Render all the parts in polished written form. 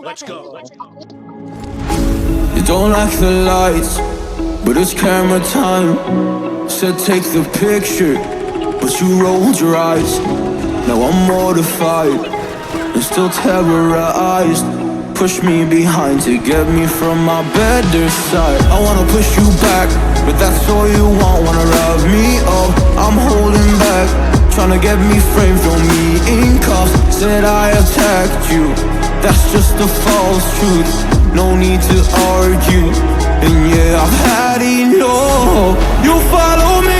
Let's go. You don't like the lights, but it's camera time. Said take the picture, but you rolled your eyes. Now I'm mortified and still terrorized. Push me behind to get me from my better side. I wanna push you back, but that's all you want. Wanna wrap me up, I'm holding back. Tryna get me framed, throw me in cuffs. Said I attacked you, that's just a false truth. No need to argue, and yeah, I've had enough. You follow me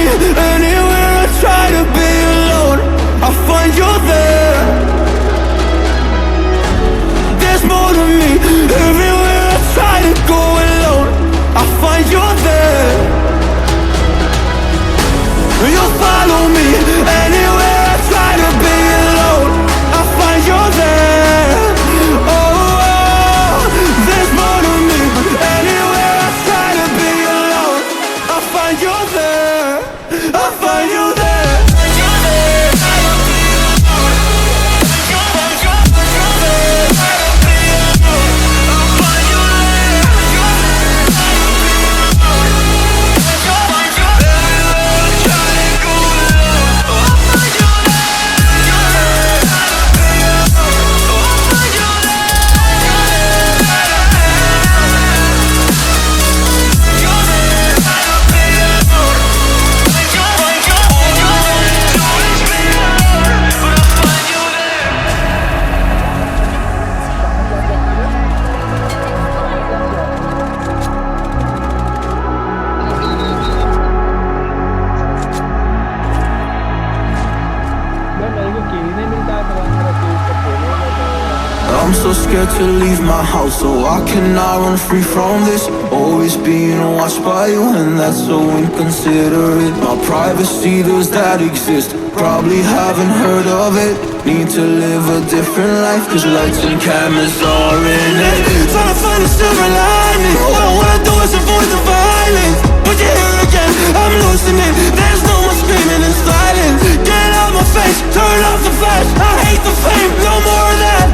anywhere I try to be alone, I find you there. There's more to me, everywhere I try to go alone, I find you there. You follow me anywhere I try to be alone, I find you there. Oh, there's more to me, anywhere I try to be alone, I find you there, I find you there. I'm so scared to leave my house, so I cannot run free from this. Always being watched by you, and that's so inconsiderate. My privacy, does that exist? Probably haven't heard of it. Need to live a different life, cause lights and cameras are in it. Trying to find a silver lining, all I wanna do is avoid the violence. But you're here again, I'm losing it. There's no more screaming in silence. Get out my face, turn off the flash. I hate the fame, no more of that.